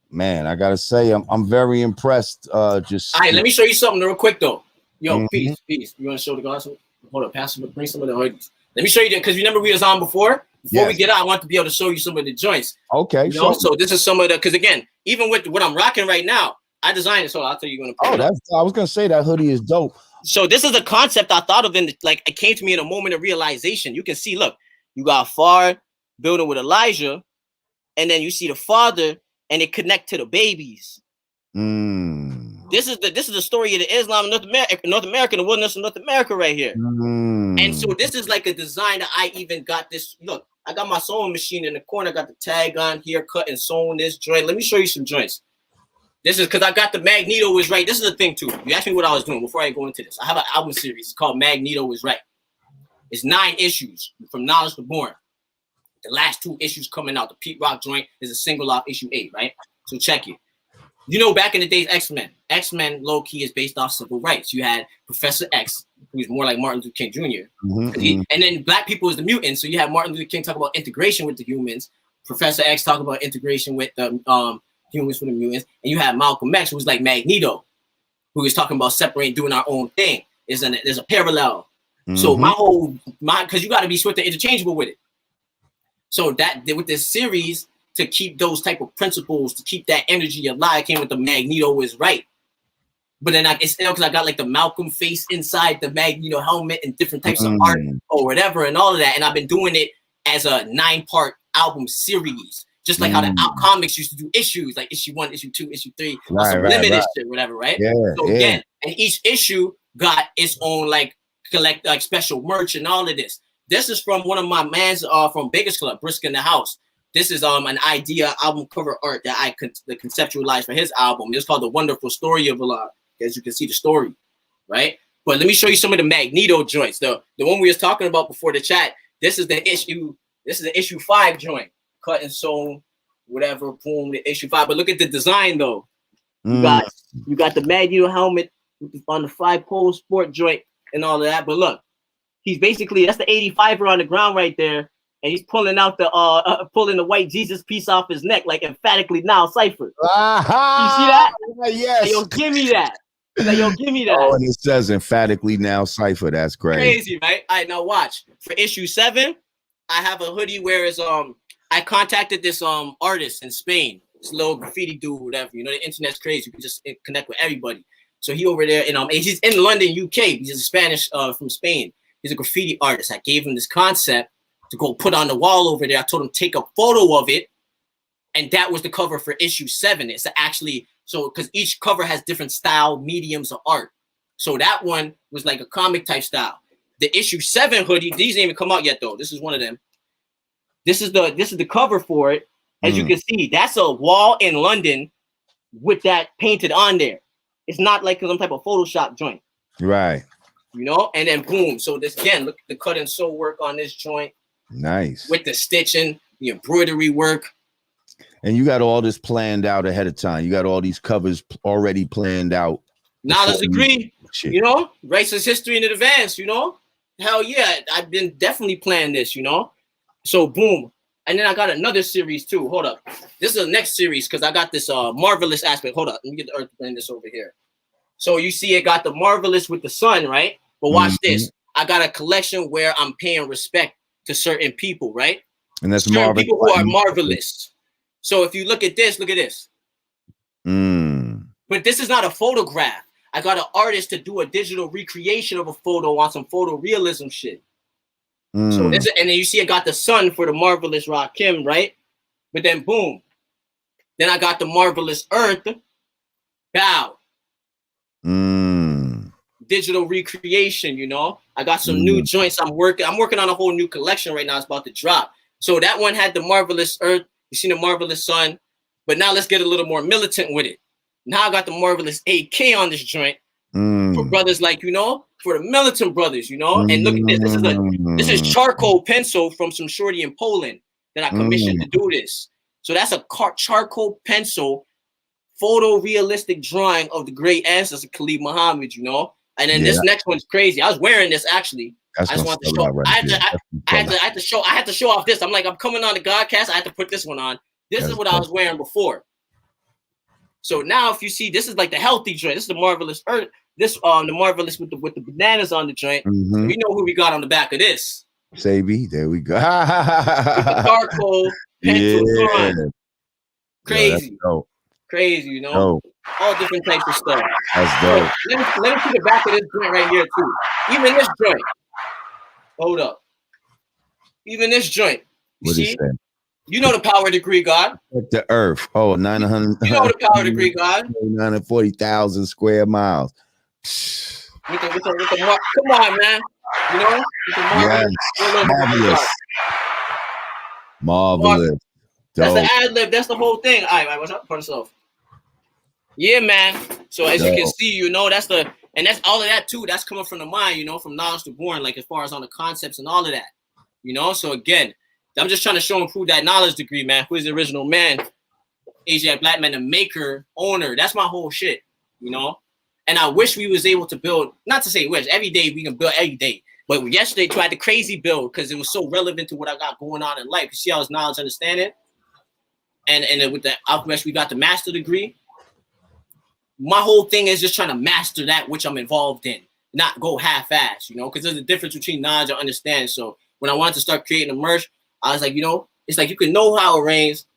man, I gotta say, I'm very impressed. All right, let me show you something real quick though. Yo, peace. You want to show the guys? Hold up, pass them, bring some of the. Let me show you that because remember we was on before. Before we get out, I want to be able to show you some of the joints. Okay, you know? So this is some of the because again, even with what I'm rocking right now, I designed it. So I'll tell you when. I was gonna say that hoodie is dope. So this is a concept I thought of it came to me in a moment of realization. You can see, look, you got Far building with Elijah. and then you see the father, and it connect to the babies. Mm. This is the story of the Islam in North America, the wilderness of North America right here. Mm. And so this is like a design that I even got this. Look, I got my sewing machine in the corner. I got the tag on here, cut and sewn this joint. Let me show you some joints. This is because I got the Magneto is Right. This is the thing too. You asked me what I was doing before I go into this. I have an album series. It's called Magneto is Right. It's 9 issues from Knowledge to Born. The last 2 issues coming out. The Pete Rock joint is a single off issue 8, right? So check it. You know, back in the days, X-Men low key is based off civil rights. You had Professor X, who's more like Martin Luther King Jr. And then black people is the mutants. So you have Martin Luther King talk about integration with the humans. Professor X talk about integration with the humans with the mutants. And you have Malcolm X, who's like Magneto, who is talking about separating, doing our own thing. There's a parallel. So because you got to be swift and interchangeable with it. So that with this series, to keep those type of principles, to keep that energy alive, came with the Magneto is Right. But then because I got like the Malcolm face inside the Magneto helmet and different types of art or whatever and all of that. And I've been doing it as a 9-part album series, just like how the comics used to do issues, like issue 1, issue 2, issue 3, some limited shit, whatever, right? Again, and each issue got its own like special merch and all of this. This is from one of my mans from Biggest Club, Brisk in the House. This is an idea album cover art that I conceptualized for his album. It's called The Wonderful Story of Allah. As you can see the story, right? But let me show you some of the Magneto joints. The one we was talking about before the chat. This is the issue. This is the issue 5 joint, cut and sewn, whatever. Boom, the issue 5. But look at the design though. You got the Magneto helmet on the 5-pole sport joint and all of that. But look, he's basically that's the 85er on the ground right there. And he's pulling out pulling the white Jesus piece off his neck, like emphatically now, Cypher. You see that? Yes. Hey, yo, give me that. Like, yo, give me that. Oh, and it says emphatically now, Cypher. That's great. Crazy, right? All right, now watch. For issue 7, I have a hoodie where it's I contacted this artist in Spain, this little graffiti dude, whatever. You know, the internet's crazy. You can just connect with everybody. So he over there, and he's in London, UK. He's a Spanish from Spain. He's a graffiti artist. I gave him this concept to go put on the wall over there. I told him take a photo of it, and that was the cover for issue 7. It's actually because each cover has different style mediums of art. So that one was like a comic type style. The issue 7 hoodie, these didn't even come out yet though. This is one of them. This is the cover for it. As you can see, that's a wall in London with that painted on there. It's not like some type of Photoshop joint, right? You know, and then boom. So this again, look at the cut and sew work on this joint. Nice. With the stitching, the embroidery work. And you got all this planned out ahead of time. You got all these covers already planned out. Knowledge degree, you know, racist history in advance, you know. Hell yeah, I've been definitely planning this, you know. So boom. And then I got another series too. Hold up. This is the next series because I got this marvelous aspect. Hold up. Let me get the earth to bring this over here. So you see it got the marvelous with the sun, right? But watch this. I got a collection where I'm paying respect to certain people, right? And that's certain people who are marvelous. So if you look at this, look at this. But this is not a photograph. I got an artist to do a digital recreation of a photo on some photorealism shit. So this, and then you see I got the sun for the marvelous Rakim, right? But then boom. Then I got the marvelous earth. Bow. Digital recreation, you know. I got some new joints. I'm working on a whole new collection right now. It's about to drop. So that one had the marvelous earth. You seen the marvelous sun. But now let's get a little more militant with it. Now I got the marvelous AK on this joint for brothers like, you know, for the militant brothers, you know. And look at this. This is charcoal pencil from some shorty in Poland that I commissioned to do this. So that's a charcoal pencil photorealistic drawing of the great ancestor Khalid Muhammad, you know. And then this next one's crazy. I was wearing this actually. I just want to show. I had to show off this. I'm like, I'm coming on the Godcast. I had to put this one on. This is what I was wearing before. So now, if you see, this is like the healthy joint. This is the marvelous earth. This the marvelous with the bananas on the joint. So we know who we got on the back of this. Sabi, there we go. Charcoal pencil drawing. Crazy. Crazy, you know. All different types of stuff. That's dope. Let me see the back of this joint right here too. Even this joint. Hold up. Even this joint. You see? You know the power degree, God. The Earth. Oh, 900. You know the power degree, God. 940,000 square miles. With the mark. Come on, man. You know, with the Yes. Marvelous. Marvelous. That's the ad lib. That's the whole thing. All right, what's up for yourself? Yeah, man. So as you can see, you know, that's all of that too. That's coming from the mind, you know, from knowledge to born, like as far as on the concepts and all of that. You know, so again, I'm just trying to show and prove that knowledge degree, man. Who is the original man? Asiatic black man, the maker, owner. That's my whole shit, you know. And I wish we was able to build, not to say wish, every day we can build every day. But yesterday tried the crazy build because it was so relevant to what I got going on in life. You see how it's knowledge, understanding? And with the alchemist, we got the master degree. My whole thing is just trying to master that which I'm involved in, not go half-ass, you know, because there's a difference between knowledge and understanding. So when I wanted to start creating a merch, I was like, you know, it's like you can know how it rains,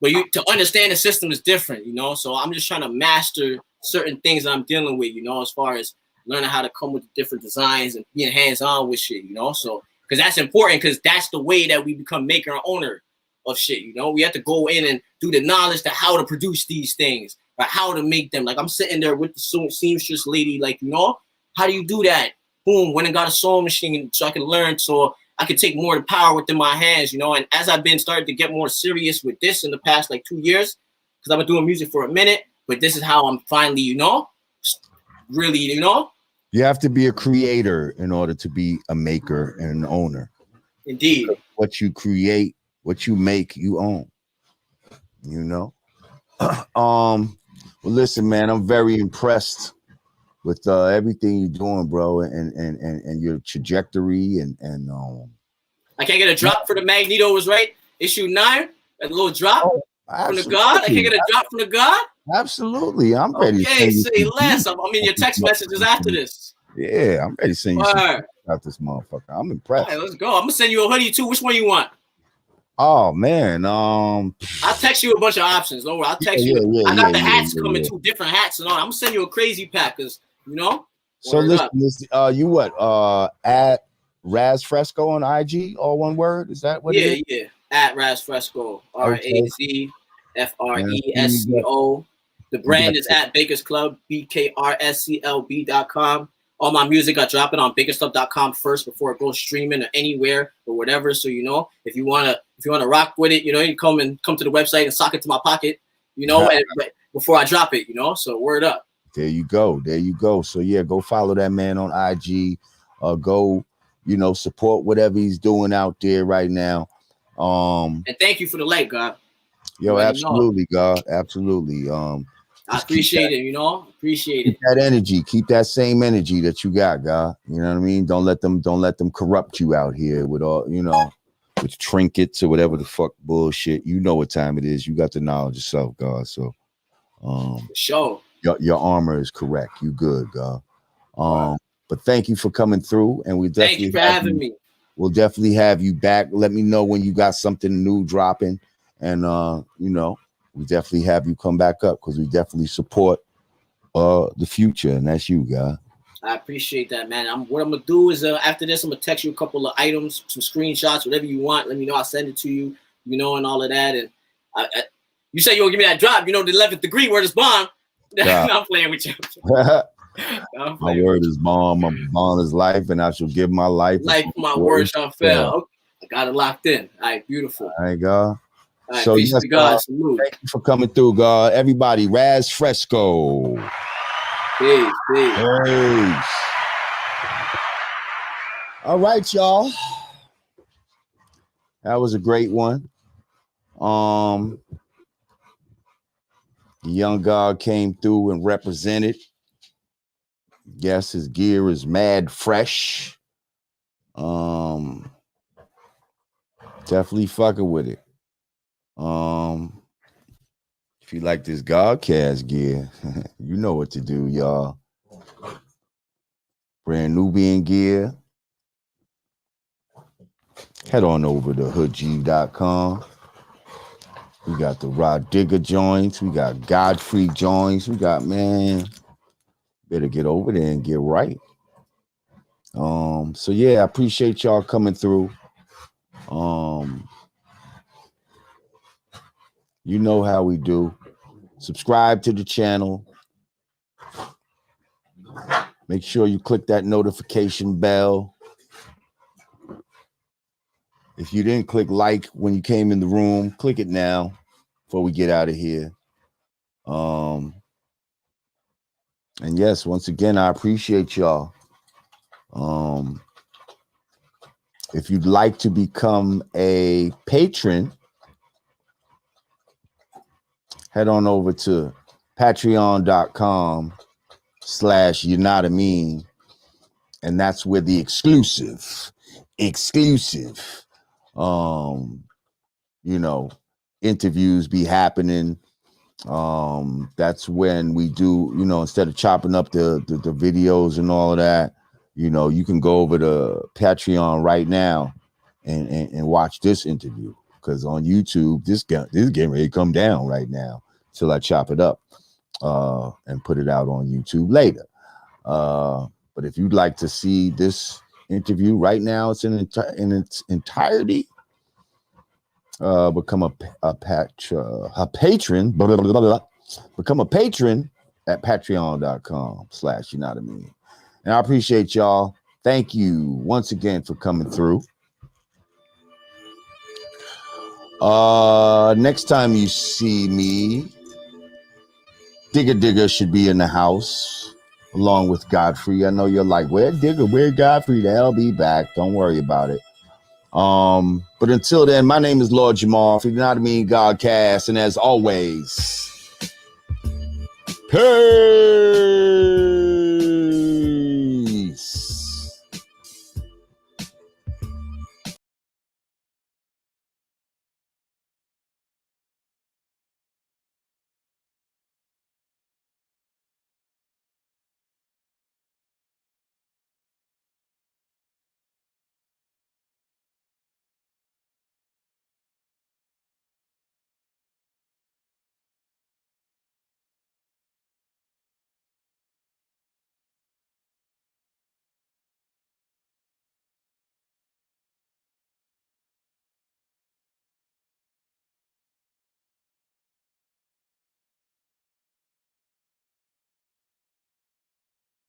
but to understand the system is different, you know. So I'm just trying to master certain things that I'm dealing with, you know, as far as learning how to come with different designs and being hands-on with shit, you know. So because that's important, because that's the way that we become maker and owner of shit, you know. We have to go in and do the knowledge to how to produce these things, or how to make them. Like I'm sitting there with the seamstress lady, like, you know, how do you do that? Boom, went and got a sewing machine so I can learn, so I could take more of the power within my hands, you know. And as I've been starting to get more serious with this in the past like 2 years, because I've been doing music for a minute, but this is how I'm finally, you know, really, you know. You have to be a creator in order to be a maker and an owner. Indeed. What you create, what you make, you own. You know. Well, listen, man, I'm very impressed with everything you're doing, bro, and your trajectory and I can't get a drop for the Magneto was right. Issue 9, a little drop from the God. I can't get a drop from the God. Absolutely, I'm ready. Okay, say less. I'm in your text messages after this. Yeah, I'm ready to send you about this motherfucker. I'm impressed. All right, let's go. I'm gonna send you a hoodie too. Which one you want? Oh man, I'll text you a bunch of options. Don't worry, I'll text you. I got the hats coming, 2 different hats and all. I'm gonna send you a crazy pack, because you know. So listen, you what? At Raz Fresco on IG, all one word? Is that what it is? Yeah. At Raz Fresco, RAZFRESCO. The brand is at Baker's Club, BKRSCLB.com. All my music, I drop it on bakerstuff.com first before it goes streaming or anywhere or whatever. So, you know, if you wanna rock with it, you know, you come to the website and sock it to my pocket, you know, before I drop it, you know. So word up. There you go. So yeah, go follow that man on IG. Go, you know, support whatever he's doing out there right now. And thank you for the like, God. Yo, absolutely, God. Absolutely. I appreciate it, you know. Appreciate it. That energy, keep that same energy that you got, God. You know what I mean? Don't let them corrupt you out here with all, you know, with trinkets or whatever the fuck bullshit. You know what time it is. You got the knowledge yourself, God. So for sure. Your armor is correct. You good, God. But thank you for coming through, and we definitely thank you for having me. We'll definitely have you back. Let me know when you got something new dropping, and you know, we definitely have you come back up, because we definitely support the future, and that's you, God. I appreciate that, man. What I'm gonna do is after this, I'm gonna text you a couple of items, some screenshots, whatever you want. Let me know. I'll send it to you, you know, and all of that. And you said you'll give me that drop, you know, the 11th degree word is bond. I'm playing with you. My word is bond. My bond is life, and I shall give my life. My word shall fail. Okay. I got it locked in. All right, beautiful. All right, God. All right, so peace to God. Salute. Thank you for coming through, God. Everybody, Raz Fresco. Peace. All right, y'all. That was a great one. The young God came through and represented. Yes, his gear is mad fresh. Definitely fucking with it. If you like this Godcast gear, you know what to do, y'all. Brand Nubian gear. Head on over to hoodg.com. We got the Rod Digger joints. We got Godfrey joints. We got, man, better get over there and get right. So yeah, I appreciate y'all coming through. You know how we do. Subscribe to the channel. Make sure you click that notification bell. If you didn't click like when you came in the room, click it now before we get out of here. And yes, once again, I appreciate y'all. If you'd like to become a patron, head on over to patreon.com/younotamean. And that's where the exclusive, interviews be happening. That's when we do, instead of chopping up the videos and all of that, you can go over to Patreon right now and watch this interview, because on YouTube, this getting ready to come down right now till I chop it up and put it out on YouTube later. But if you'd like to see this interview right now, it's in its entirety. Become a patron. Blah, blah, blah, blah. Become a patron at patreon.com/younotamean. And I appreciate y'all. Thank you once again for coming through. Next time you see me, Digger should be in the house along with Godfrey. I know you're like, where Digger? Where Godfrey? They'll be back. Don't worry about it. But until then, my name is Lord Jamar for You Know What I Mean Godcast, and as always, peace.